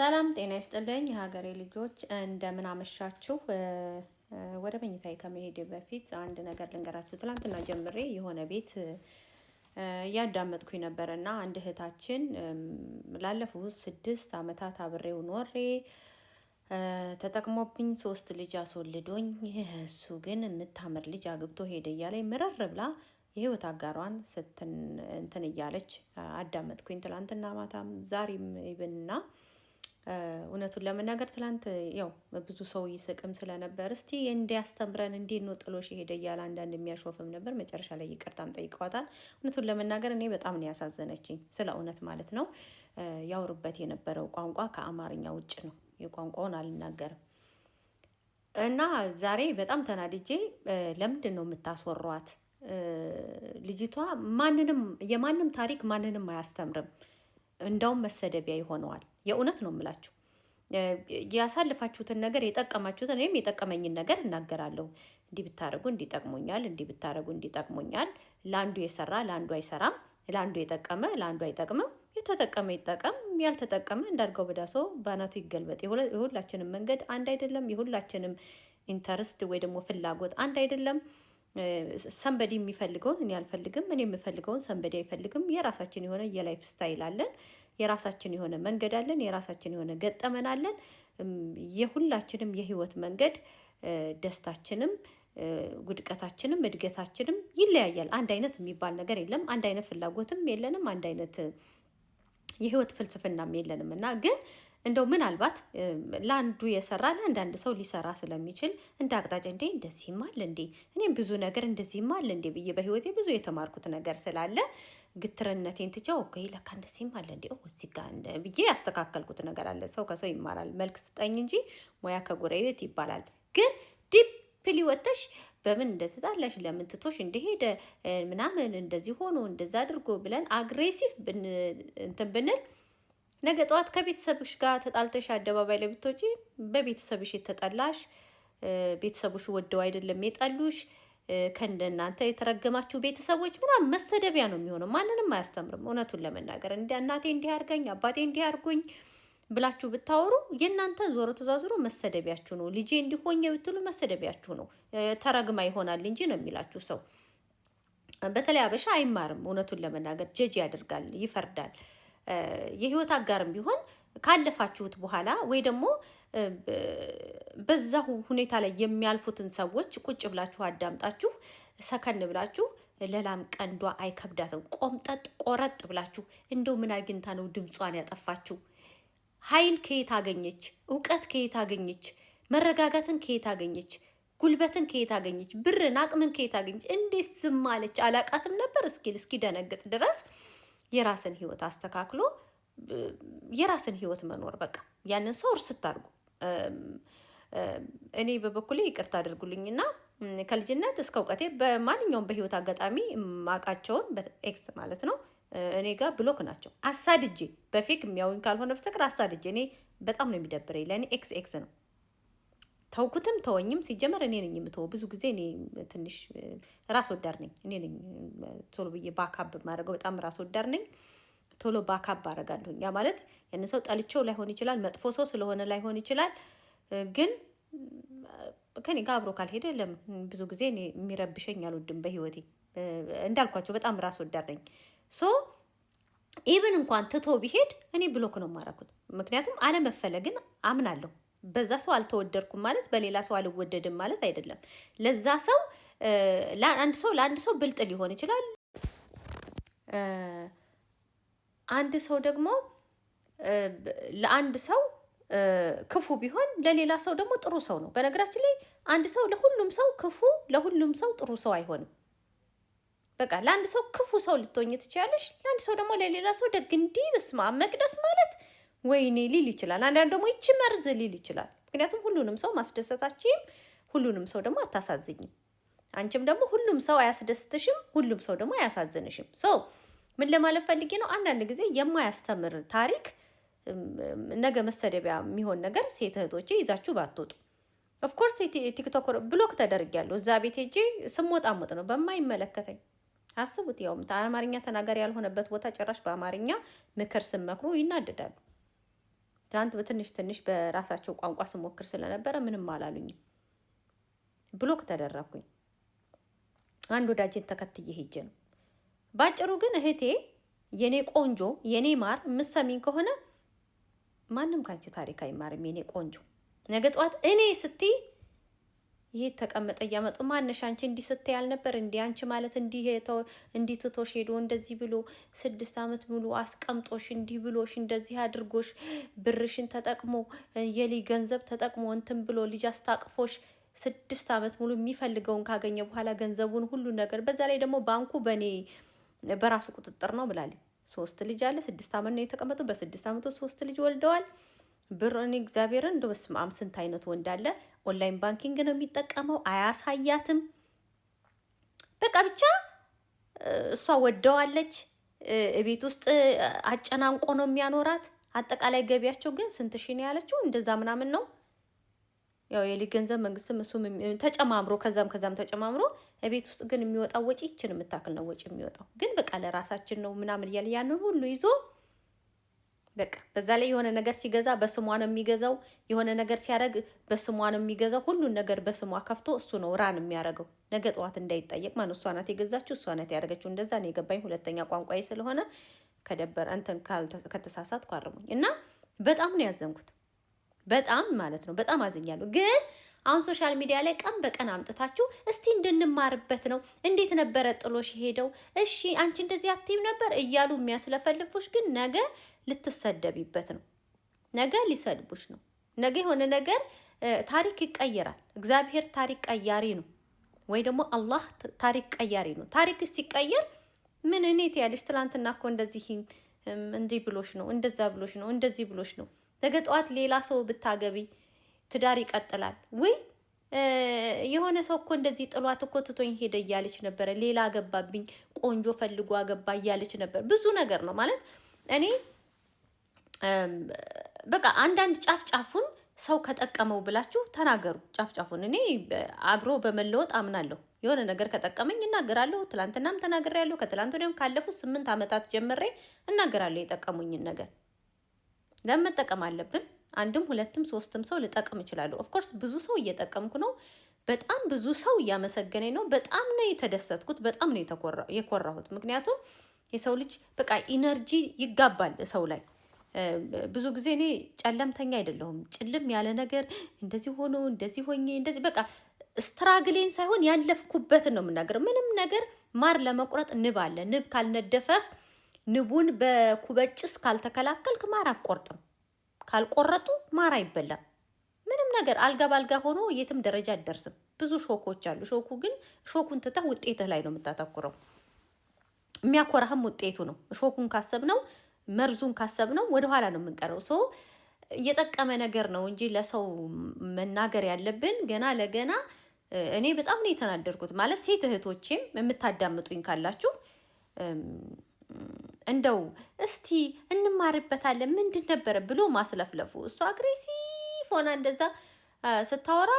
ሰላም ጤና ይስጥልኝ የሀገሬ ልጆች እንደምን አመሻችሁ። ወደ መኝታዬ ከመሄድ በፊት አንድ ነገር ልንገራችሁ። ትላንትና ጀምሬ የሆነ ቤት እያዳመጥኩኝ ነበርና አንድ እህታችን ላለፉት 6 ዓመታት አብሬው ኖሬ ተጠቅሞብኝ 3 ልጅ አስወልዶኝ እሱ ግን የምታምር ልጅ አግብቶ ሄደ እያለኝ ምረር ብላ የህይወት አጋሯን እንትን እያለች አዳመጥኩኝ። ትላንትና ማታም ዛሬም ይብንና እውነቱን ለመናገር ትላንት ያው ብዙ ሰው ይስቅም ስለነበር እስቲ እንዲያስተምረን እንዴት ነው ጥሎሽ ሄደ እያለ አንዳንድ የሚያሾፍም ነበር። መጨረሻ ላይ ይቅርታም ጠይቀዋታል። እውነቱን ለመናገር እኔ በጣም ነው ያሳዘነችኝ፣ ስለ እውነት ማለት ነው። ያወሩበት የነበረው ቋንቋ ከአማርኛ ውጭ ነው። የቋንቋውን አልናገርም እና ዛሬ በጣም ተናድጄ ለምንድን ነው የምታስወሯት? ልጅቷ የማንም ታሪክ ማንንም አያስተምርም፣ እንደውም መሰደቢያ ይሆነዋል። የእውነት ነው የምላችሁ። ያሳልፋችሁትን ነገር የጠቀማችሁትን፣ እኔም የጠቀመኝን ነገር እናገራለሁ። እንዲህ ብታረጉ እንዲጠቅሞኛል፣ እንዲህ ብታረጉ እንዲጠቅሞኛል። ለአንዱ የሰራ ለአንዱ አይሰራም፣ ለአንዱ የጠቀመ ለአንዱ አይጠቅምም። የተጠቀመ ይጠቀም፣ ያልተጠቀመ እንዳድርገው በዳሶ ባናቱ ይገልበጥ። የሁላችንም መንገድ አንድ አይደለም። የሁላችንም ኢንተርስት ወይ ደግሞ ፍላጎት አንድ አይደለም። ሰንበዲ የሚፈልገውን እኔ አልፈልግም፣ እኔ የምፈልገውን ሰንበዲ አይፈልግም። የራሳችን የሆነ የላይፍ ስታይል አለን። የራሳችን የሆነ መንገድ አለን። የራሳችን የሆነ ገጠመን አለን። የሁላችንም የህይወት መንገድ ደስታችንም ውድቀታችንም እድገታችንም ይለያያል። አንድ አይነት የሚባል ነገር የለም። አንድ አይነት ፍላጎትም የለንም። አንድ አይነት የህይወት ፍልስፍናም የለንም እና ግን እንደው ምናልባት ለአንዱ የሰራ ለአንዳንድ ሰው ሊሰራ ስለሚችል እንደ አቅጣጫ እንዴ እንደዚህም አለ እንዴ እኔም ብዙ ነገር እንደዚህም አለ እንዴ ብዬ በህይወቴ ብዙ የተማርኩት ነገር ስላለ ግትርነቴን ትቼው ኦኬ ለካ እንደዚህም አለ እንዴ እዚህ ጋር ብዬ ያስተካከልኩት ነገር አለ። ሰው ከሰው ይማራል። መልክ ስጠኝ እንጂ ሙያ ከጎረቤት ይባላል። ግን ዲፕሊ ወጥተሽ በምን እንደተጣላሽ ለምን ትቶሽ እንደሄደ ምናምን እንደዚህ ሆኖ እንደዛ አድርጎ ብለን አግሬሲቭ እንትን ብንል ነገ ጠዋት ከቤተሰብሽ ጋር ተጣልተሽ አደባባይ ላይ ብትወጪ በቤተሰብሽ የተጠላሽ ቤተሰቦች ወደው አይደለም የጠሉሽ ከእንደናንተ የተረገማችሁ ቤተሰቦች ምናምን መሰደቢያ ነው የሚሆነው። ማንንም አያስተምርም። እውነቱን ለመናገር እንደ እናቴ እንዲህ አድርገኝ አባቴ እንዲህ አድርጎኝ ብላችሁ ብታወሩ የእናንተ ዞሮ ተዛዝሮ መሰደቢያችሁ ነው። ልጄ እንዲሆኝ ብትሉ መሰደቢያችሁ ነው። ተረግማ ይሆናል እንጂ ነው የሚላችሁ ሰው። በተለይ አበሻ አይማርም። እውነቱን ለመናገር ጀጅ ያደርጋል፣ ይፈርዳል። የህይወት አጋርም ቢሆን ካለፋችሁት በኋላ ወይ ደግሞ በዛ ሁኔታ ላይ የሚያልፉትን ሰዎች ቁጭ ብላችሁ አዳምጣችሁ ሰከን ብላችሁ ለላም ቀንዷ አይከብዳትም። ቆምጠጥ ቆረጥ ብላችሁ እንደው ምን አግኝታ ነው ድምጿን ያጠፋችሁ? ኃይል ከየት አገኘች? እውቀት ከየት አገኘች? መረጋጋትን ከየት አገኘች? ጉልበትን ከየት አገኘች? ብርን አቅምን ከየት አገኘች? እንዴት ዝም አለች? አላቃትም ነበር እስኪ ደነግጥ ድረስ የራስን ህይወት አስተካክሎ የራስን ህይወት መኖር በቃ ያንን ሰው እርስት አድርጉ። እኔ በበኩሌ ይቅርታ አድርጉልኝና ከልጅነት እስከ እውቀቴ በማንኛውም በህይወት አጋጣሚ ማቃቸውን በኤክስ ማለት ነው እኔ ጋር ብሎክ ናቸው። አሳድጄ በፌክ የሚያውኝ ካልሆነ በስተቀር አሳድጄ እኔ በጣም ነው የሚደብረኝ። ለእኔ ኤክስ ነው። ተውኩትም ተወኝም ሲጀመር እኔ ነኝ የምተወው። ብዙ ጊዜ እኔ ትንሽ ራስ ወዳድ ነኝ። እኔ ነኝ ቶሎ ብዬ ባካብ ማድረገው። በጣም ራስ ወዳድ ነኝ። ቶሎ ባካብ አደርጋለሁ። ያ ማለት ያን ሰው ጠልቼው ላይሆን ይችላል፣ መጥፎ ሰው ስለሆነ ላይሆን ይችላል። ግን ከኔ ጋር አብሮ ካልሄደ ለምን ብዙ ጊዜ እኔ የሚረብሸኝ አልወድም በህይወቴ። እንዳልኳቸው በጣም ራስ ወዳድ ነኝ። ሶ ኢቭን እንኳን ትቶ ቢሄድ እኔ ብሎክ ነው የማደርጉት። ምክንያቱም አለመፈለግን አምናለሁ። በዛ ሰው አልተወደድኩም ማለት በሌላ ሰው አልወደድም ማለት አይደለም። ለዛ ሰው ለአንድ ሰው ብልጥ ሊሆን ይችላል። አንድ ሰው ደግሞ ለአንድ ሰው ክፉ ቢሆን ለሌላ ሰው ደግሞ ጥሩ ሰው ነው። በነገራችን ላይ አንድ ሰው ለሁሉም ሰው ክፉ፣ ለሁሉም ሰው ጥሩ ሰው አይሆንም። በቃ ለአንድ ሰው ክፉ ሰው ልትሆኝ ትችያለሽ፣ ለአንድ ሰው ደግሞ ለሌላ ሰው ደግ። እንዲህ በስመ አብ መቅደስ ማለት ወይኔ ሊል ይችላል። አንዳንድ ደግሞ ይቺ መርዝ ሊል ይችላል። ምክንያቱም ሁሉንም ሰው ማስደሰታችም፣ ሁሉንም ሰው ደግሞ አታሳዝኝም። አንቺም ደግሞ ሁሉም ሰው አያስደስትሽም፣ ሁሉም ሰው ደግሞ አያሳዝንሽም። ሰው ምን ለማለት ፈልጌ ነው? አንዳንድ ጊዜ የማያስተምር ታሪክ ነገ መሰደቢያ የሚሆን ነገር ሴት እህቶቼ ይዛችሁ ባትወጡ። ኦፍኮርስ ቲክቶክ ብሎክ ተደርጊያለሁ። እዛ ቤት ሄጄ ስሞጣሞጥ ነው በማይመለከተኝ። አስቡት። ያው አማርኛ ተናጋሪ ያልሆነበት ቦታ ጭራሽ በአማርኛ ምክር ስመክሩ ይናደዳሉ። ትናንት በትንሽ ትንሽ በራሳቸው ቋንቋ ስሞክር ስለነበረ ምንም አላሉኝም። ብሎክ ተደረኩኝ። አንድ ወዳጄን ተከትዬ ሄጄ ነው። ባጭሩ ግን እህቴ፣ የኔ ቆንጆ፣ የኔ ማር፣ የምትሰሚኝ ከሆነ ማንም ካንቺ ታሪክ አይማርም የኔ ቆንጆ። ነገ ጠዋት እኔ ስትይ ይሄ ተቀመጠ እያመጡ ማነሽ አንቺ እንዲህ ስትይ አልነበር እንዲህ አንቺ ማለት እንዲህ ትቶሽ ሄዶ እንደዚህ ብሎ 6 ዓመት ሙሉ አስቀምጦሽ እንዲህ ብሎሽ እንደዚህ አድርጎሽ ብርሽን ተጠቅሞ የሊ ገንዘብ ተጠቅሞ እንትን ብሎ ልጅ አስታቅፎሽ 6 ዓመት ሙሉ የሚፈልገውን ካገኘ በኋላ ገንዘቡን ሁሉ ነገር በዛ ላይ ደግሞ ባንኩ በራሱ ቁጥጥር ነው ብላለች። 3 ልጅ አለ። 6 ዓመት ነው የተቀመጡ። በ6 ዓመቱ 3 ልጅ ወልደዋል። ብሮን እግዚአብሔርን እንደው በስመ አብ ስንት አይነት ወንድ አለ። ኦንላይን ባንኪንግ ነው የሚጠቀመው። አያሳያትም። በቃ ብቻ እሷ ወደዋለች። ቤት ውስጥ አጨናንቆ ነው የሚያኖራት። አጠቃላይ ገቢያቸው ግን ስንት ሺህ ነው ያለችው? እንደዛ ምናምን ነው። ያው የልጅ ገንዘብ መንግስትም እሱም ተጨማምሮ ከዛም ተጨማምሮ ቤት ውስጥ ግን የሚወጣው ወጪ ይችን የምታክል ነው ወጪ የሚወጣው። ግን በቃ ለራሳችን ነው ምናምን እያለ ያንን ሁሉ ይዞ በቃ በዛ ላይ የሆነ ነገር ሲገዛ በስሟ ነው የሚገዛው። የሆነ ነገር ሲያደርግ በስሟ ነው የሚገዛው። ሁሉን ነገር በስሟ ከፍቶ እሱ ነው ራን የሚያደርገው። ነገ ጠዋት እንዳይጠየቅ ማለት እሷ ናት የገዛችው፣ እሷ ናት ያደረገችው። እንደዛ ነው የገባኝ። ሁለተኛ ቋንቋዬ ስለሆነ ከደበር እንትን ከተሳሳትኩ አርሙኝ። እና በጣም ነው ያዘንኩት። በጣም ማለት ነው በጣም አዝኛለሁ። ግን አሁን ሶሻል ሚዲያ ላይ ቀን በቀን አምጥታችሁ እስቲ እንድንማርበት ነው። እንዴት ነበረ ጥሎሽ ሄደው? እሺ አንቺ እንደዚህ አትይም ነበር እያሉ የሚያስለፈልፉሽ ግን ነገ ልትሰደቢበት ነው። ነገ ሊሰድቡሽ ነው። ነገ የሆነ ነገር ታሪክ ይቀየራል። እግዚአብሔር ታሪክ ቀያሪ ነው፣ ወይ ደግሞ አላህ ታሪክ ቀያሪ ነው። ታሪክ ሲቀየር ምን እኔት ያለሽ ትላንትና እኮ እንደዚህ እንዲህ ብሎሽ ነው፣ እንደዛ ብሎሽ ነው፣ እንደዚህ ብሎሽ ነው። ነገ ጠዋት ሌላ ሰው ብታገቢ ትዳር ይቀጥላል ወይ? የሆነ ሰው እኮ እንደዚህ ጥሏት እኮ ትቶኝ ሄደ እያለች ነበረ። ሌላ አገባብኝ፣ ቆንጆ ፈልጎ አገባ እያለች ነበር። ብዙ ነገር ነው ማለት እኔ በቃ አንዳንድ ጫፍጫፉን ሰው ከጠቀመው ብላችሁ ተናገሩ። ጫፍጫፉን እኔ አብሮ በመለወጥ አምናለሁ። የሆነ ነገር ከጠቀመኝ እናገራለሁ። ትላንትናም ተናግሬያለሁ። ከትላንት ወዲያም ካለፉት 8 ዓመታት ጀምሬ እናገራለሁ የጠቀሙኝን ነገር። ለመጠቀም አለብን። 1ም 2ም 3ም ሰው ልጠቅም እችላለሁ። ኦፍኮርስ ብዙ ሰው እየጠቀምኩ ነው። በጣም ብዙ ሰው እያመሰገነኝ ነው። በጣም ነው የተደሰትኩት። በጣም ነው የኮራሁት። ምክንያቱም የሰው ልጅ በቃ ኢነርጂ ይጋባል ሰው ላይ። ብዙ ጊዜ እኔ ጨለምተኛ አይደለሁም። ጭልም ያለ ነገር እንደዚህ ሆኖ እንደዚህ ሆኜ እንደዚህ በቃ ስትራግሌን ሳይሆን ያለፍኩበትን ነው የምናገረው። ምንም ነገር ማር ለመቁረጥ ንብ አለ። ንብ ካልነደፈህ፣ ንቡን በኩበጭስ ካልተከላከልክ ማር አቆርጥም። ካልቆረጡ ማር አይበላም። ምንም ነገር አልጋ ባልጋ ሆኖ የትም ደረጃ አትደርስም። ብዙ ሾኮች አሉ። ሾኩ ግን ሾኩን ትተህ ውጤትህ ላይ ነው የምታተኩረው። የሚያኮራህም ውጤቱ ነው። ሾኩን ካሰብነው መርዙን ካሰብነው ወደኋላ ነው የምንቀረው። እየጠቀመ ነገር ነው እንጂ ለሰው መናገር ያለብን ገና ለገና። እኔ በጣም ነው የተናደርኩት። ማለት ሴት እህቶቼም የምታዳምጡኝ ካላችሁ እንደው እስቲ እንማርበታለን ምንድን ነበረ ብሎ ማስለፍለፉ። እሷ አግሬሲቭ ሆና እንደዛ ስታወራ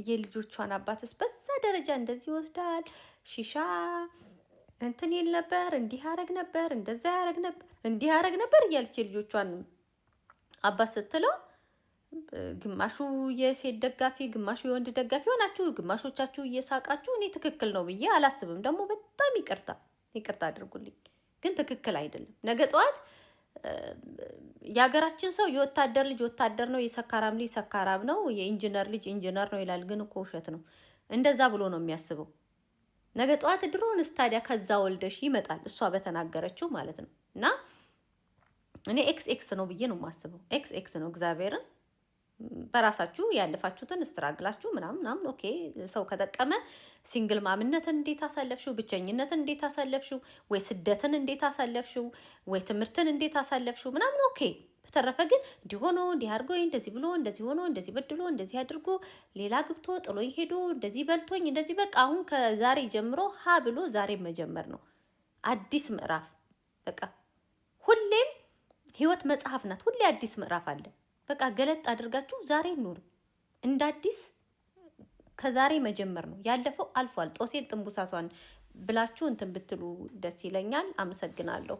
የልጆቿን አባትስ በዛ ደረጃ እንደዚህ ይወስዳል። ሺሻ እንትን ይል ነበር፣ እንዲህ ያረግ ነበር፣ እንደዛ ያረግ ነበር፣ እንዲህ ያረግ ነበር እያለች የልጆቿን አባት ስትለው ግማሹ የሴት ደጋፊ ግማሹ የወንድ ደጋፊ ሆናችሁ ግማሾቻችሁ እየሳቃችሁ እኔ ትክክል ነው ብዬ አላስብም። ደግሞ በጣም ይቅርታ አድርጉልኝ፣ ግን ትክክል አይደለም። ነገ ጠዋት የሀገራችን ሰው የወታደር ልጅ ወታደር ነው፣ የሰካራም ልጅ ሰካራም ነው፣ የኢንጂነር ልጅ ኢንጂነር ነው ይላል። ግን እኮ ውሸት ነው። እንደዛ ብሎ ነው የሚያስበው። ነገ ጠዋት ድሮን ስታዲያ ከዛ ወልደሽ ይመጣል፣ እሷ በተናገረችው ማለት ነው። እና እኔ ኤክስ ነው ብዬ ነው የማስበው። ኤክስ ነው እግዚአብሔርን። በራሳችሁ ያለፋችሁትን ስትራግላችሁ ምናምን ኦኬ። ሰው ከጠቀመ ሲንግል ማምነትን እንዴት አሳለፍሽው? ብቸኝነትን እንዴት አሳለፍሽው? ወይ ስደትን እንዴት አሳለፍሽው? ወይ ትምህርትን እንዴት አሳለፍሽው? ምናምን ኦኬ። በተረፈ ግን እንዲህ ሆኖ እንዲህ አድርጎ እንደዚህ ብሎ እንደዚህ ሆኖ እንደዚህ በድሎ እንደዚህ አድርጎ ሌላ ግብቶ ጥሎኝ ሄዶ እንደዚህ በልቶኝ እንደዚህ በቃ አሁን ከዛሬ ጀምሮ ሀ ብሎ ዛሬ መጀመር ነው። አዲስ ምዕራፍ በቃ ሁሌም ህይወት መጽሐፍ ናት። ሁሌ አዲስ ምዕራፍ አለ። በቃ ገለጥ አድርጋችሁ ዛሬ ኑሩ። እንደ አዲስ ከዛሬ መጀመር ነው። ያለፈው አልፏል። ጦሴን ጥንቡሳሷን ብላችሁ እንትን ብትሉ ደስ ይለኛል። አመሰግናለሁ።